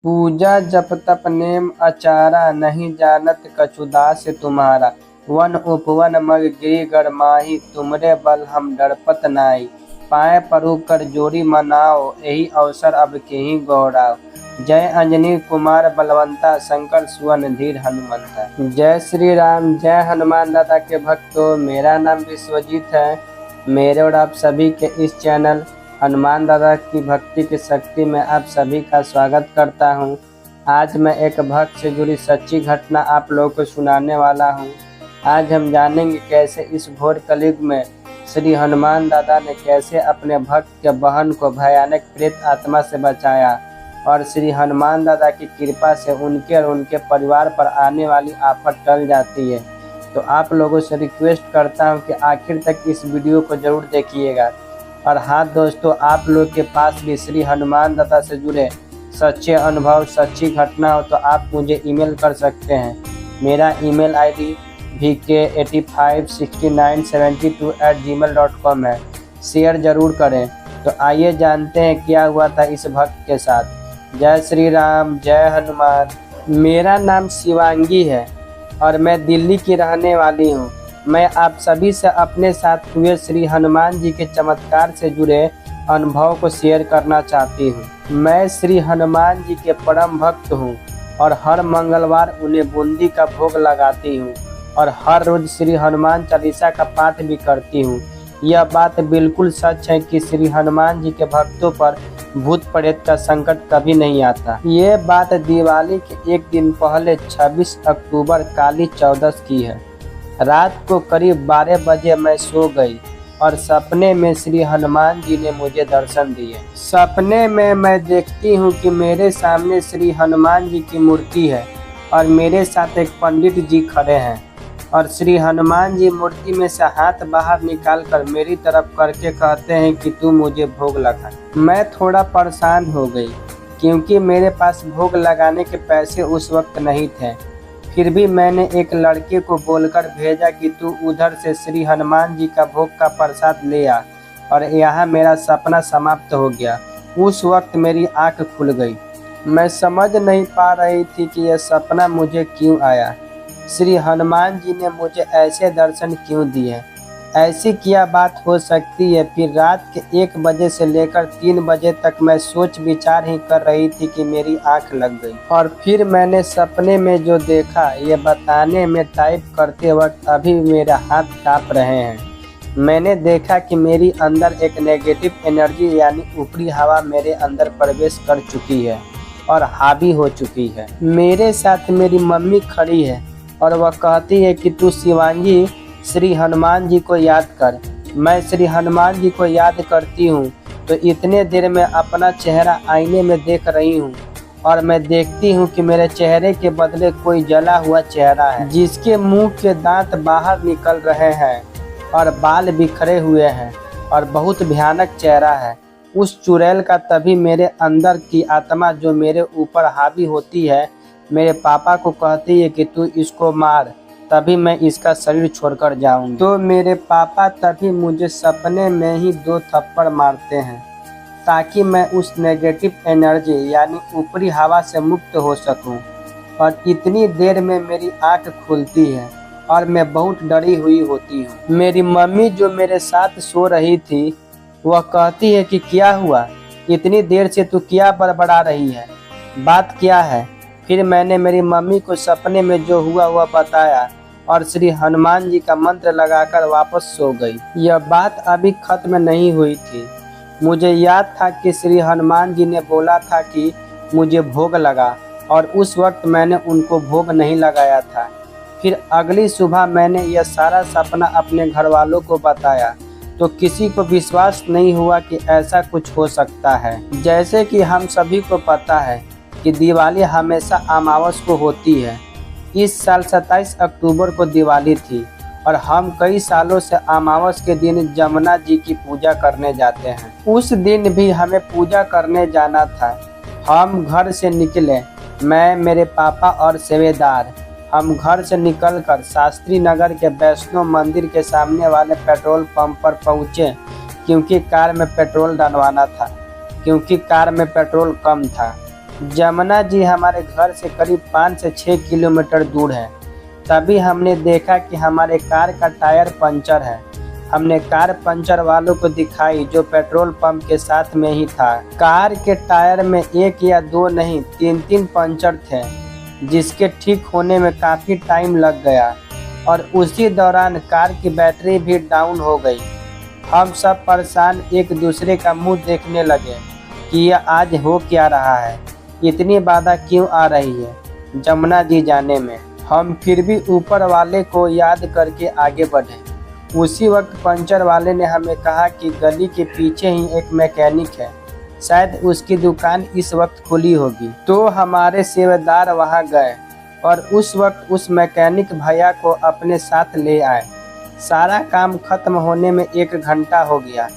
पूजा जप तप नेम आचारा, नहीं जानत कछु दास तुम्हारा। वन उपवन मग गिरि गर माही, तुमरे बल हम डरपत नाई। पाए परु कर जोड़ी मनाओ, यही अवसर अब केहि गौराओ। जय अंजनी कुमार बलवंता, शंकर सुवन धीर हनुमंता। जय श्री राम, जय हनुमान दादा के भक्तों। मेरा नाम विश्वजीत है। मेरे और आप सभी के इस चैनल हनुमान दादा की भक्ति की शक्ति में आप सभी का स्वागत करता हूं। आज मैं एक भक्त से जुड़ी सच्ची घटना आप लोगों को सुनाने वाला हूं। आज हम जानेंगे कैसे इस घोर कलयुग में श्री हनुमान दादा ने कैसे अपने भक्त के बहन को भयानक प्रेत आत्मा से बचाया और श्री हनुमान दादा की कृपा से उनके और उनके परिवार पर आने वाली आफत टल जाती है। तो आप लोगों से रिक्वेस्ट करता हूँ कि आखिर तक इस वीडियो को जरूर देखिएगा। और हाँ दोस्तों, आप लोग के पास भी श्री हनुमान दादा से जुड़े सच्चे अनुभव सच्ची घटना हो तो आप मुझे ईमेल कर सकते हैं। मेरा ईमेल आईडी vk856972@gmail.com है। शेयर जरूर करें। तो आइए जानते हैं क्या हुआ था इस भक्त के साथ। जय श्री राम, जय हनुमान। मेरा नाम शिवांगी है और मैं दिल्ली की रहने वाली हूँ। मैं आप सभी से अपने साथ हुए श्री हनुमान जी के चमत्कार से जुड़े अनुभव को शेयर करना चाहती हूँ। मैं श्री हनुमान जी के परम भक्त हूँ और हर मंगलवार उन्हें बूंदी का भोग लगाती हूँ और हर रोज श्री हनुमान चालीसा का पाठ भी करती हूँ। यह बात बिल्कुल सच है कि श्री हनुमान जी के भक्तों पर भूत प्रेत का संकट कभी नहीं आता। ये बात दिवाली के एक दिन पहले 26 अक्टूबर काली चौदस की है। रात को करीब 12 बजे मैं सो गई और सपने में श्री हनुमान जी ने मुझे दर्शन दिए। सपने में मैं देखती हूँ कि मेरे सामने श्री हनुमान जी की मूर्ति है और मेरे साथ एक पंडित जी खड़े हैं और श्री हनुमान जी मूर्ति में से हाथ बाहर निकालकर मेरी तरफ करके कहते हैं कि तू मुझे भोग लगा। मैं थोड़ा परेशान हो गई क्योंकि मेरे पास भोग लगाने के पैसे उस वक्त नहीं थे। फिर भी मैंने एक लड़के को बोलकर भेजा कि तू उधर से श्री हनुमान जी का भोग का प्रसाद ले आ और यहाँ मेरा सपना समाप्त हो गया। उस वक्त मेरी आंख खुल गई। मैं समझ नहीं पा रही थी कि यह सपना मुझे क्यों आया। श्री हनुमान जी ने मुझे ऐसे दर्शन क्यों दिए। ऐसी क्या बात हो सकती है। फिर रात के 1 बजे से लेकर 3 बजे तक मैं सोच विचार ही कर रही थी कि मेरी आंख लग गई। और फिर मैंने सपने में जो देखा ये बताने में टाइप करते वक्त अभी मेरे हाथ कांप रहे हैं। मैंने देखा कि मेरी अंदर एक नेगेटिव एनर्जी यानी ऊपरी हवा मेरे अंदर प्रवेश कर चुकी है और हावी हो चुकी है। मेरे साथ मेरी मम्मी खड़ी है और वह कहती है कि तू शिवांगी श्री हनुमान जी को याद कर। मैं श्री हनुमान जी को याद करती हूँ तो इतने देर में अपना चेहरा आईने में देख रही हूँ और मैं देखती हूँ कि मेरे चेहरे के बदले कोई जला हुआ चेहरा है जिसके मुंह के दांत बाहर निकल रहे हैं और बाल बिखरे हुए हैं और बहुत भयानक चेहरा है उस चुड़ैल का। तभी मेरे अंदर की आत्मा जो मेरे ऊपर हावी होती है मेरे पापा को कहती है कि तू इसको मार, तभी मैं इसका शरीर छोड़कर जाऊंगी। तो मेरे पापा तभी मुझे सपने में ही 2 थप्पड़ मारते हैं ताकि मैं उस नेगेटिव एनर्जी यानी ऊपरी हवा से मुक्त हो सकूं। और इतनी देर में मेरी आंख खुलती है और मैं बहुत डरी हुई होती हूँ। मेरी मम्मी जो मेरे साथ सो रही थी वह कहती है कि क्या हुआ, इतनी देर से तू क्या बड़बड़ा रही है, बात क्या है। फिर मैंने मेरी मम्मी को सपने में जो हुआ वह बताया और श्री हनुमान जी का मंत्र लगाकर वापस सो गई। यह बात अभी खत्म नहीं हुई थी। मुझे याद था कि श्री हनुमान जी ने बोला था कि मुझे भोग लगा और उस वक्त मैंने उनको भोग नहीं लगाया था। फिर अगली सुबह मैंने यह सारा सपना अपने घर वालों को बताया तो किसी को विश्वास नहीं हुआ कि ऐसा कुछ हो सकता है। जैसे कि हम सभी को पता है कि दिवाली हमेशा अमावस को होती है। इस साल 27 अक्टूबर को दिवाली थी और हम कई सालों से अमावस के दिन जमुना जी की पूजा करने जाते हैं। उस दिन भी हमें पूजा करने जाना था। हम घर से निकले, मैं, मेरे पापा और सेवेदार। हम घर से निकलकर शास्त्री नगर के वैष्णो मंदिर के सामने वाले पेट्रोल पंप पर पहुँचे क्योंकि कार में पेट्रोल डलवाना था, क्योंकि कार में पेट्रोल कम था। जमुना जी हमारे घर से करीब 5 से 6 किलोमीटर दूर है। तभी हमने देखा कि हमारे कार का टायर पंचर है। हमने कार पंचर वालों को दिखाई जो पेट्रोल पंप के साथ में ही था। कार के टायर में 1 या 2 नहीं 3 पंचर थे, जिसके ठीक होने में काफ़ी टाइम लग गया और उसी दौरान कार की बैटरी भी डाउन हो गई। हम सब परेशान एक दूसरे का मुंह देखने लगे कि यह आज हो क्या रहा है, इतनी बाधा क्यों आ रही है, जमुना जी जाने में। हम फिर भी ऊपर वाले को याद करके आगे बढ़े। उसी वक्त पंचर वाले ने हमें कहा कि गली के पीछे ही एक मैकेनिक है, शायद उसकी दुकान इस वक्त खुली होगी। तो हमारे सेवादार वहां गए और उस वक्त उस मैकेनिक भैया को अपने साथ ले आए। सारा काम खत्म होने में 1 घंटा हो गया।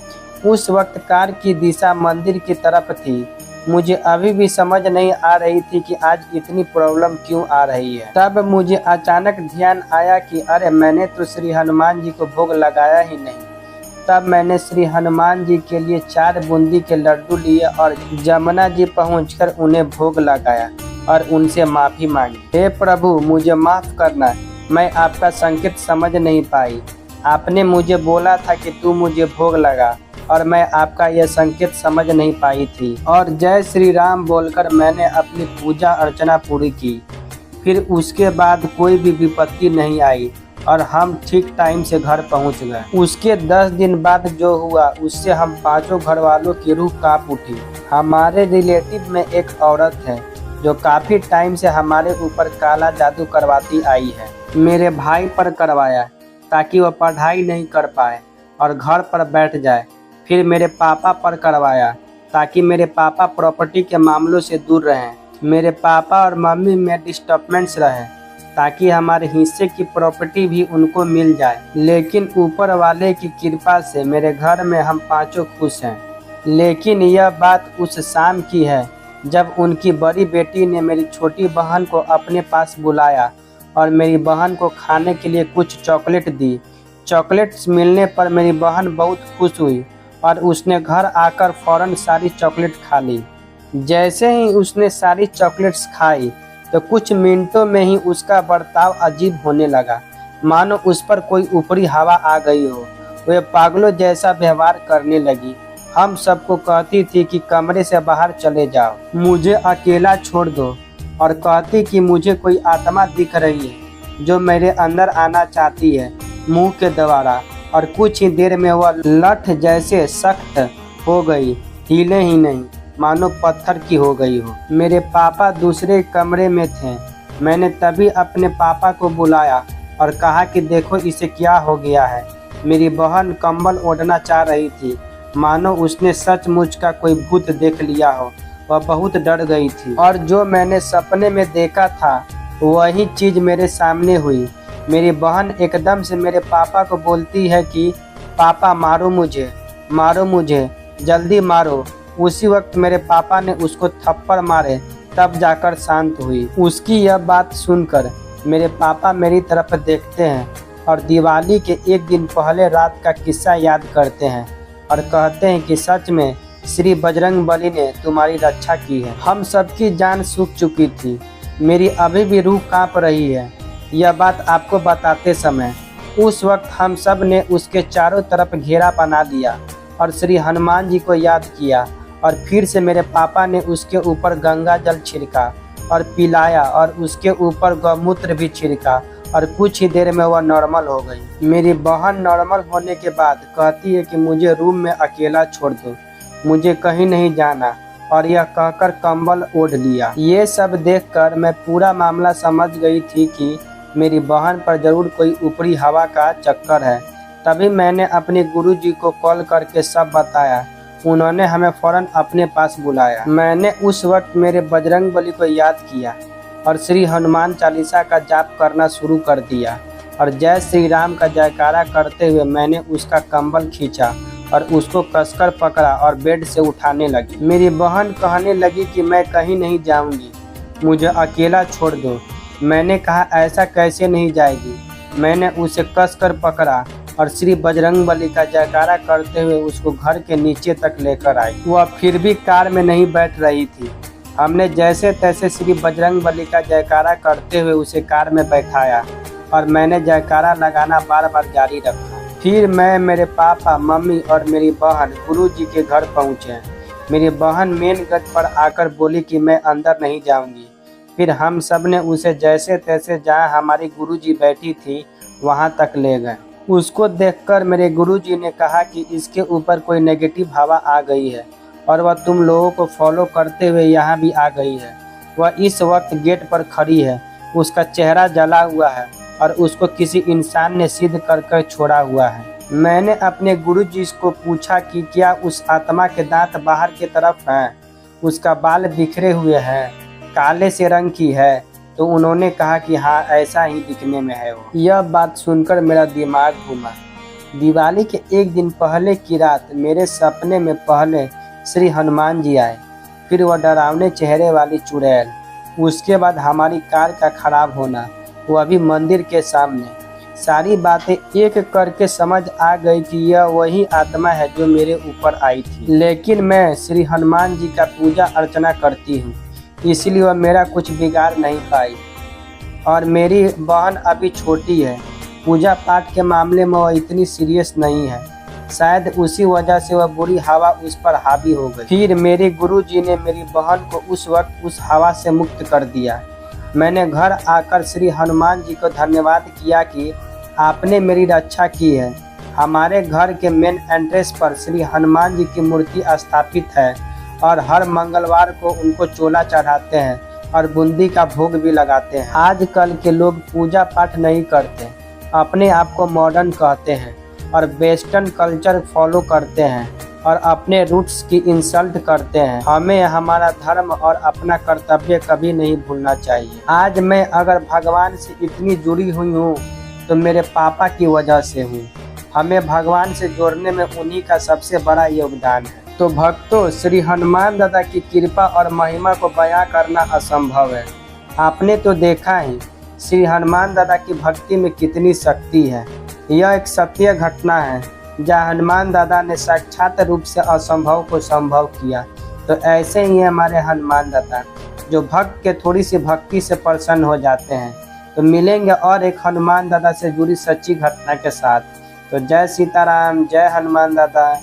उस वक्त कार की दिशा मंदिर की तरफ थी। मुझे अभी भी समझ नहीं आ रही थी कि आज इतनी प्रॉब्लम क्यों आ रही है। तब मुझे अचानक ध्यान आया कि अरे मैंने तो श्री हनुमान जी को भोग लगाया ही नहीं। तब मैंने श्री हनुमान जी के लिए 4 बूंदी के लड्डू लिए और जमुना जी पहुंचकर उन्हें भोग लगाया और उनसे माफ़ी मांगी। हे प्रभु, मुझे माफ़ करना, मैं आपका संकेत समझ नहीं पाई। आपने मुझे बोला था कि तू मुझे भोग लगा और मैं आपका यह संकेत समझ नहीं पाई थी। और जय श्री राम बोलकर मैंने अपनी पूजा अर्चना पूरी की। फिर उसके बाद कोई भी विपत्ति नहीं आई और हम ठीक टाइम से घर पहुंच गए। उसके 10 दिन बाद जो हुआ उससे हम 5 घर वालों की रूह कांप उठी। हमारे रिलेटिव में एक औरत है जो काफ़ी टाइम से हमारे ऊपर काला जादू करवाती आई है। मेरे भाई पर करवाया ताकि वह पढ़ाई नहीं कर पाए और घर पर बैठ जाए। फिर मेरे पापा पर करवाया ताकि मेरे पापा प्रॉपर्टी के मामलों से दूर रहें। मेरे पापा और मम्मी में डिस्टर्बेंस रहे ताकि हमारे हिस्से की प्रॉपर्टी भी उनको मिल जाए। लेकिन ऊपर वाले की कृपा से मेरे घर में हम 5 खुश हैं। लेकिन यह बात उस शाम की है जब उनकी बड़ी बेटी ने मेरी छोटी बहन को अपने पास बुलाया और मेरी बहन को खाने के लिए कुछ चॉकलेट दी। चॉकलेट्स मिलने पर मेरी बहन बहुत खुश हुई और उसने घर आकर फ़ौरन सारी चॉकलेट खा ली। जैसे ही उसने सारी चॉकलेट्स खाई तो कुछ मिनटों में ही उसका बर्ताव अजीब होने लगा, मानो उस पर कोई ऊपरी हवा आ गई हो। वह पागलों जैसा व्यवहार करने लगी। हम सबको कहती थी कि कमरे से बाहर चले जाओ, मुझे अकेला छोड़ दो, और कहती कि मुझे कोई आत्मा दिख रही है जो मेरे अंदर आना चाहती है मुंह के द्वारा। और कुछ ही देर में वह लठ जैसे सख्त हो गई, हिले ही नहीं, मानो पत्थर की हो गई हो। मेरे पापा दूसरे कमरे में थे। मैंने तभी अपने पापा को बुलाया और कहा कि देखो इसे क्या हो गया है। मेरी बहन कंबल ओढ़ना चाह रही थी, मानो उसने सचमुच का कोई भूत देख लिया हो। वह बहुत डर गई थी और जो मैंने सपने में देखा था वही चीज़ मेरे सामने हुई। मेरी बहन एकदम से मेरे पापा को बोलती है कि पापा मारो मुझे, जल्दी मारो। उसी वक्त मेरे पापा ने उसको थप्पड़ मारे, तब जाकर शांत हुई। उसकी यह बात सुनकर मेरे पापा मेरी तरफ देखते हैं और दिवाली के 1 दिन पहले रात का किस्सा याद करते हैं और कहते हैं कि सच में श्री बजरंगबली ने तुम्हारी रक्षा की है। हम सबकी जान सूख चुकी थी। मेरी अभी भी रूह कांप रही है यह बात आपको बताते समय। उस वक्त हम सब ने उसके चारों तरफ घेरा बना दिया और श्री हनुमान जी को याद किया और फिर से मेरे पापा ने उसके ऊपर गंगा जल छिड़का और पिलाया और उसके ऊपर गौमूत्र भी छिड़का और कुछ ही देर में वह नॉर्मल हो गई। मेरी बहन नॉर्मल होने के बाद कहती है कि मुझे रूम में अकेला छोड़ दो, मुझे कहीं नहीं जाना, और यह कहकर कंबल ओढ़ लिया। ये सब देखकर मैं पूरा मामला समझ गई थी कि मेरी बहन पर जरूर कोई ऊपरी हवा का चक्कर है। तभी मैंने अपने गुरुजी को कॉल करके सब बताया। उन्होंने हमें फ़ौरन अपने पास बुलाया। मैंने उस वक्त मेरे बजरंगबली को याद किया और श्री हनुमान चालीसा का जाप करना शुरू कर दिया और जय श्री राम का जयकारा करते हुए मैंने उसका कंबल खींचा और उसको कसकर पकड़ा और बेड से उठाने लगी। मेरी बहन कहने लगी कि मैं कहीं नहीं जाऊंगी, मुझे अकेला छोड़ दो। मैंने कहा ऐसा कैसे नहीं जाएगी। मैंने उसे कसकर पकड़ा और श्री बजरंगबली का जयकारा करते हुए उसको घर के नीचे तक लेकर आई। वह फिर भी कार में नहीं बैठ रही थी। हमने जैसे तैसे श्री बजरंगबली का जयकारा करते हुए उसे कार में बैठाया और मैंने जयकारा लगाना बार बार जारी रखा। फिर मैं, मेरे पापा, मम्मी और मेरी बहन गुरुजी के घर पहुँचे। मेरी बहन मेन गेट पर आकर बोली कि मैं अंदर नहीं जाऊंगी। फिर हम सब ने उसे जैसे तैसे जहाँ हमारी गुरुजी बैठी थी वहाँ तक ले गए। उसको देखकर मेरे गुरुजी ने कहा कि इसके ऊपर कोई नेगेटिव हवा आ गई है और वह तुम लोगों को फॉलो करते हुए यहाँ भी आ गई है। वह इस वक्त गेट पर खड़ी है, उसका चेहरा जला हुआ है और उसको किसी इंसान ने सिद्ध कर छोड़ा हुआ है। मैंने अपने गुरुजी को पूछा कि क्या उस आत्मा के दांत बाहर की तरफ हैं, उसका बाल बिखरे हुए हैं, काले से रंग की है, तो उन्होंने कहा कि हाँ ऐसा ही दिखने में है वो। यह बात सुनकर मेरा दिमाग घूमा। दिवाली के एक दिन पहले की रात मेरे सपने में पहले श्री हनुमान जी आए, फिर वह डरावने चेहरे वाली चुड़ैल, उसके बाद हमारी कार का खराब होना, वह भी मंदिर के सामने। सारी बातें एक करके समझ आ गई कि यह वही आत्मा है जो मेरे ऊपर आई थी। लेकिन मैं श्री हनुमान जी का पूजा अर्चना करती हूँ, इसलिए वह मेरा कुछ बिगाड़ नहीं पाई। और मेरी बहन अभी छोटी है, पूजा पाठ के मामले में वह इतनी सीरियस नहीं है, शायद उसी वजह से वह बुरी हवा उस पर हावी हो गई। फिर मेरे गुरुजी ने मेरी बहन को उस वक्त उस हवा से मुक्त कर दिया। मैंने घर आकर श्री हनुमान जी को धन्यवाद किया कि आपने मेरी रक्षा की है। हमारे घर के मेन एंट्रेंस पर श्री हनुमान जी की मूर्ति स्थापित है और हर मंगलवार को उनको चोला चढ़ाते हैं और बूंदी का भोग भी लगाते हैं। आजकल के लोग पूजा पाठ नहीं करते, अपने आप को मॉडर्न कहते हैं और वेस्टर्न कल्चर फॉलो करते हैं और अपने रूट्स की इंसल्ट करते हैं। हमें हमारा धर्म और अपना कर्तव्य कभी नहीं भूलना चाहिए। आज मैं अगर भगवान से इतनी जुड़ी हुई हूँ तो मेरे पापा की वजह से हूँ। हमें भगवान से जोड़ने में उन्हीं का सबसे बड़ा योगदान है। तो भक्तों, श्री हनुमान दादा की कृपा और महिमा को बयां करना असंभव है। आपने तो देखा ही श्री हनुमान दादा की भक्ति में कितनी शक्ति है। यह एक सत्य घटना है जहाँ हनुमान दादा ने साक्षात रूप से असंभव को संभव किया। तो ऐसे ही हमारे हनुमान दादा जो भक्त के थोड़ी सी भक्ति से प्रसन्न हो जाते हैं। तो मिलेंगे और एक हनुमान दादा से जुड़ी सच्ची घटना के साथ। तो जय सीताराम, जय हनुमान दादा।